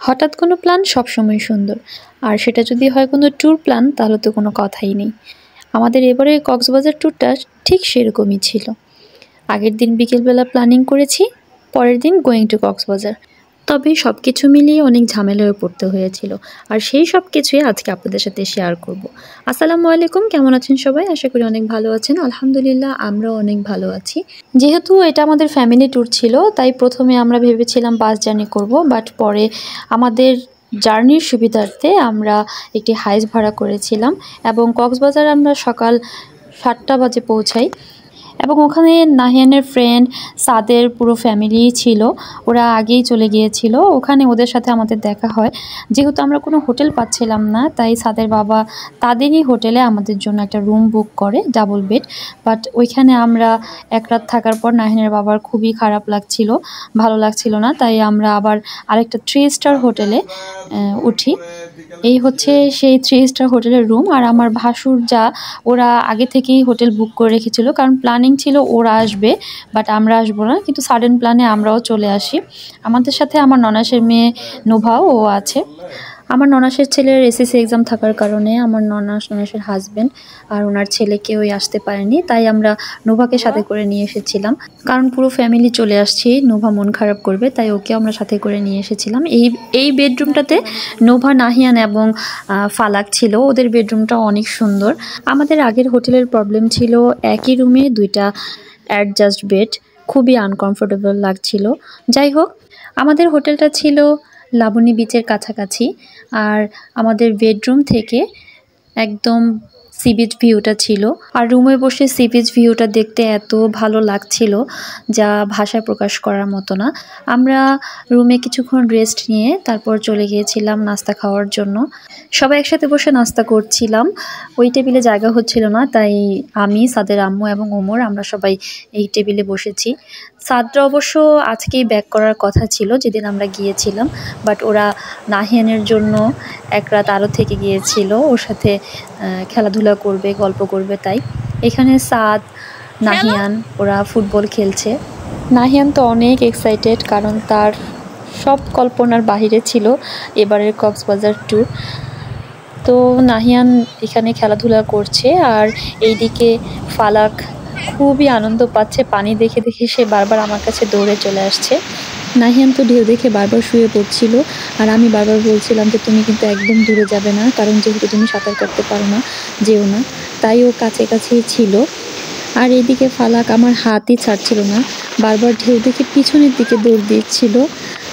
হঠাৎ কোনো প্ল্যান সবসময় সুন্দর, আর সেটা যদি হয় কোনো ট্যুর প্ল্যান তাহলে তো কোনো কথাই নেই। আমাদের এবারে কক্সবাজার ট্যুরটা ঠিক সেরকমই ছিল। আগের দিন বিকেলবেলা প্ল্যানিং করেছি, পরের দিন গোয়িং টু কক্সবাজার। তবে সব কিছু মিলিয়ে অনেক ঝামেলায় পড়তে হয়েছিল, আর সেই সব কিছুই আজকে আপনাদের সাথে শেয়ার করব। আসসালামু আলাইকুম, কেমন আছেন সবাই? আশা করি অনেক ভালো আছেন। আলহামদুলিল্লাহ, আমরাও অনেক ভালো আছি। যেহেতু এটা আমাদের ফ্যামিলি ট্যুর ছিল, তাই প্রথমে আমরা ভেবেছিলাম বাস জার্নি করব, বাট পরে আমাদের জার্নির সুবিধার্থে আমরা একটি হাইস ভাড়া করেছিলাম এবং কক্সবাজার আমরা সকাল 7টা বাজে পৌঁছাই। এবং ওখানে নাহিয়ানের ফ্রেন্ড সাদের পুরো ফ্যামিলি ছিল, ওরা আগেই চলে গিয়েছিল। ওখানে ওদের সাথে আমাদের দেখা হয়। যেহেতু আমরা কোনো হোটেল পাচ্ছিলাম না, তাই সাদের বাবা তাদেরই হোটেলে আমাদের জন্য একটা রুম বুক করে, ডাবল বেড। বাট ওইখানে আমরা এক রাত থাকার পর নাহিয়ানের বাবার খুবই খারাপ লাগছিল, ভালো লাগছিল না, তাই আমরা আবার আরেকটা 3 স্টার হোটেলে উঠি। এই হচ্ছে সেই 3 স্টার হোটেলের রুম। আর আমার ভাসুর যা, ওরা আগে থেকেই হোটেল বুক করে রেখেছিল, কারণ প্ল্যানিং ছিল ওরা আসবে বাট আমরা আসবো না, কিন্তু সাডেন প্ল্যানে আমরাও চলে আসি। আমাদের সাথে আমার ননাসের মেয়ে নোভাও ও আছে। আমার ননাসের ছেলের এসএসসি এক্সাম থাকার কারণে আমার ননাসের হাজব্যান্ড আর ওনার ছেলে কেউই আসতে পারেনি, তাই আমরা নোভাকে সাথে করে নিয়ে এসেছিলাম। কারণ পুরো ফ্যামিলি চলে আসছি, নোভা মন খারাপ করবে, তাই ওকে আমরা সাথে করে নিয়ে এসেছিলাম। এই বেডরুমটাতে নোভা, নাহিয়ান এবং ফালাক ছিল। ওদের বেডরুমটা অনেক সুন্দর। আমাদের আগের হোটেলের প্রবলেম ছিল একই রুমে 2টা অ্যাডজাস্ট বেড, খুবই আনকমফোর্টেবল লাগছিল। যাই হোক, আমাদের হোটেলটা ছিল লাবণী বিচের কাছাকাছি, আর আমাদের বেডরুম থেকে একদম সি বিচ ভিউটা ছিল। আর রুমে বসে সি বিচ ভিউটা দেখতে এত ভালো লাগছিল যা ভাষায় প্রকাশ করার মতো না। আমরা রুমে কিছুক্ষণ রেস্ট নিয়ে তারপর চলে গিয়েছিলাম নাস্তা খাওয়ার জন্য। সবাই একসাথে বসে নাস্তা করছিলাম, ওই টেবিলে জায়গা হচ্ছিল না, তাই আমি, সাদের আম্মু এবং ওমর আমরা সবাই এই টেবিলে বসেছি। সাদরা অবশ্য আজকেই ব্যাক করার কথা ছিল যেদিন আমরা গিয়েছিলাম, বাট ওরা নাহিয়ানের জন্য এক রাত আরও থেকে গিয়েছিল, ওর সাথে খেলাধুলা করবে, গল্প করবে। তাই এখানে সাদ, নাহিয়ান ওরা ফুটবল খেলছে। নাহিয়ান তো অনেক এক্সাইটেড, কারণ তার সব কল্পনার বাহিরে ছিল এবারের কক্সবাজার ট্যুর। তো নাহিয়ান এখানে খেলাধুলা করছে, আর এইদিকে ফালাক খুবই আনন্দ পাচ্ছে। পানি দেখে দেখে সে বারবার আমার কাছে দৌড়ে চলে আসছে। নাহিয়ান তো ঢেউ দেখে বারবার শুয়ে পড়ছিল, আর আমি বারবার বলছিলাম যে তুমি কিন্তু একদম দূরে যাবে না, কারণ যেহেতু তুমি সাঁতার কাটতে পারো না, যেও না। তাই ও কাছে কাছেই ছিল। আর এইদিকে ফালাক আমার হাতই ছাড়ছিল না, বারবার ঢেউ দেখে পিছনের দিকে দৌড় দিচ্ছিল।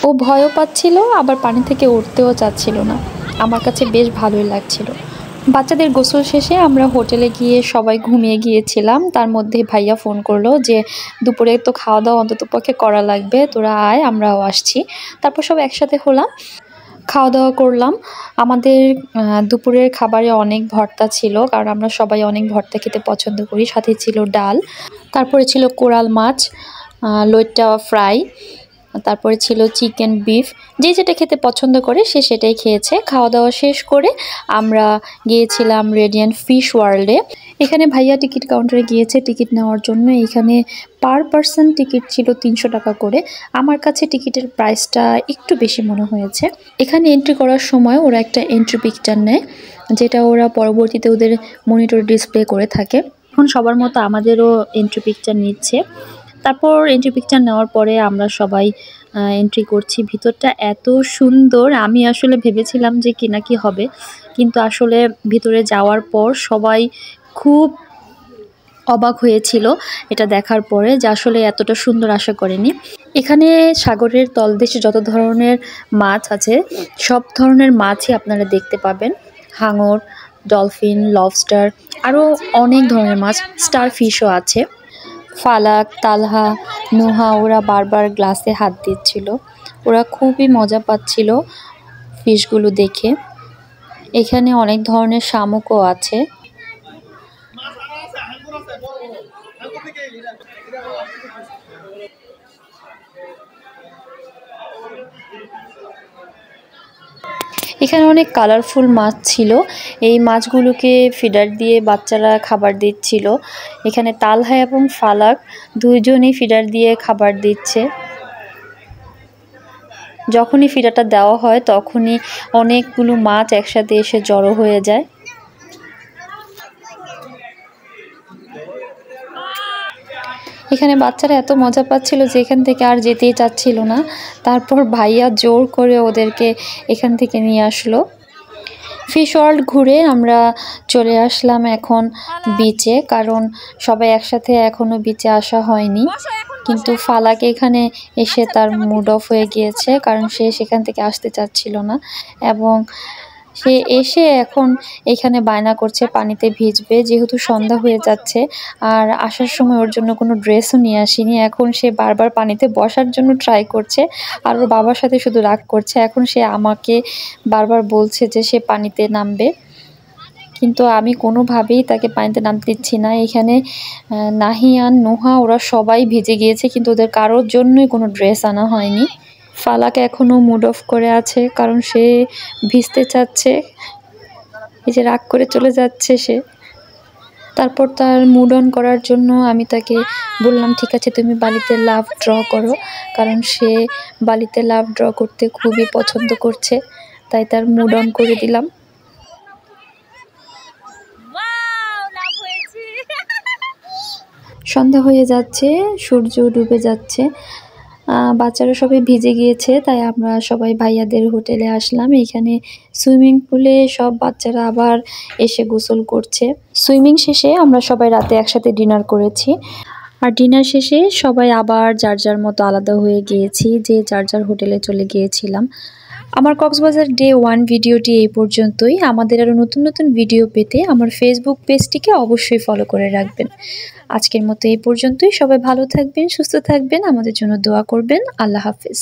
ও ভয়ও পাচ্ছিল, আবার পানি থেকে উঠতেও চাচ্ছিল না। আমার কাছে বেশ ভালোই লাগছিল। বাচ্চাদের গোসল শেষে আমরা হোটেলে গিয়ে সবাই ঘুমিয়ে গিয়েছিলাম। তার মধ্যে ভাইয়া ফোন করলো যে দুপুরে তো খাওয়া দাওয়া অন্তত পক্ষে করা লাগবে, তোরা আয়, আমরাও আসছি। তারপর সব একসাথে হলাম, খাওয়া দাওয়া করলাম। আমাদের দুপুরের খাবারে অনেক ভর্তা ছিল, কারণ আমরা সবাই অনেক ভর্তা খেতে পছন্দ করি। সাথে ছিল ডাল, তারপরে ছিল কোরাল মাছ, লইট্টা ফ্রাই, তারপরে ছিল চিকেন, বিফ। যে যেটা খেতে পছন্দ করে সে সেটাই খেয়েছে। খাওয়া দাওয়া শেষ করে আমরা গিয়েছিলাম রেডিয়েন্ট ফিশ ওয়ার্ল্ডে। এখানে ভাইয়া টিকিট কাউন্টারে গিয়েছে টিকিট নেওয়ার জন্য। এখানে পার পারসন টিকিট ছিল 300 টাকা করে। আমার কাছে টিকিটের প্রাইসটা একটু বেশি মনে হয়েছে। এখানে এন্ট্রি করার সময় ওরা একটা এন্ট্রি পিকচার নেয়, যেটা ওরা পরবর্তীতে ওদের মনিটরে ডিসপ্লে করে থাকে। এখন সবার মতো আমাদেরও এন্ট্রি পিকচার নিচ্ছে। তারপর এন্ট্রি পিকচার নেওয়ার পরে আমরা সবাই এন্ট্রি করছি। ভিতরটা এত সুন্দর, আমি আসলে ভেবেছিলাম যে কি না কি হবে, কিন্তু আসলে ভিতরে যাওয়ার পর সবাই খুব অবাক হয়েছিল এটা দেখার পরে, যে আসলে এতটা সুন্দর আশা করেনি। এখানে সাগরের তলদেশে যত ধরনের মাছ আছে সব ধরনের মাছই আপনারা দেখতে পাবেন। হাঙর, ডলফিন, লবস্টার, আরও অনেক ধরনের মাছ, স্টার ফিশও আছে। ফালাক, তালহা, নোহা ওরা বারবার গ্লাসে হাত দিচ্ছিল, ওরা খুবই মজা পাচ্ছিল ফিশগুলো দেখে। এখানে অনেক ধরনের শামুকও আছে। এখানে অনেক কালারফুল মাছ ছিল, এই মাছগুলোকে ফিডার দিয়ে বাচ্চারা খাবার দিচ্ছিল। এখানে তালহা এবং ফালাক দুইজনই ফিডার দিয়ে খাবার দিচ্ছে। যখনই ফিডারটা দেওয়া হয় তখনই অনেকগুলো মাছ একসাথে এসে জড়ো হয়ে যায়। এখানে বাচ্চারা এত মজা পাচ্ছিল যে এখান থেকে আর যেতেই চাচ্ছিল না। তারপর ভাইয়া জোর করে ওদেরকে এখান থেকে নিয়ে আসলো। ফিশ ওয়ার্ল্ড ঘুরে আমরা চলে আসলাম এখন বিচে, কারণ সবাই একসাথে এখনো বিচে আসা হয়নি। কিন্তু ফালাক এখানে এসে তার মুড অফ হয়ে গিয়েছে, কারণ সে সেখান থেকে আসতে চাচ্ছিল না এবং সে এসে এখন এখানে বায়না করছে পানিতে ভিজবে, যেহেতু সন্ধ্যা হয়ে যাচ্ছে। আর আসার সময় ওর জন্য কোনো ড্রেসও নিয়ে আসিনি। এখন সে বারবার পানিতে বসার জন্য ট্রাই করছে আর ওর বাবার সাথে শুধু রাগ করছে। এখন সে আমাকে বারবার বলছে যে সে পানিতে নামবে, কিন্তু আমি কোনোভাবেই তাকে পানিতে নামতে দিচ্ছি না। এখানে নাহিয়ান, নোহা ওরা সবাই ভিজে গিয়েছে, কিন্তু ওদের কারোর জন্যই কোনো ড্রেস আনা হয়নি। ফালাক এখনও মুড অফ করে আছে, কারণ সে ভিজতে চাচ্ছে। এই যে রাগ করে চলে যাচ্ছে সে। তারপর তার মুড অন করার জন্য আমি তাকে বললাম, ঠিক আছে তুমি বালিতে লাভ ড্র করো, কারণ সে বালিতে লাভ ড্র করতে খুবই পছন্দ করছে। তাই তার মুড অন করে দিলাম। সন্ধ্যা হয়ে যাচ্ছে, সূর্য ডুবে যাচ্ছে, বাচ্চারা সবাই ভিজে গিয়েছে। তাই আমরা সবাই ভাইয়াদের হোটেলে আসলাম। এখানে সুইমিং পুলে সব বাচ্চারা আবার এসে গোসল করছে। সুইমিং শেষে আমরা সবাই রাতে একসাথে ডিনার করেছি। আর ডিনার শেষে সবাই আবার যার যার মতো আলাদা হয়ে গিয়েছি, যে যার যার হোটেলে চলে গিয়েছিলাম। আমার কক্সবাজার ডে 1 ভিডিওটি এই পর্যন্তই। আমাদের আরও নতুন নতুন ভিডিও পেতে আমার ফেসবুক পেজটিকে অবশ্যই ফলো করে রাখবেন। আজকের মতো এই পর্যন্তই। সবাই ভালো থাকবেন, সুস্থ থাকবেন, আমাদের জন্য দোয়া করবেন। আল্লাহ হাফেজ।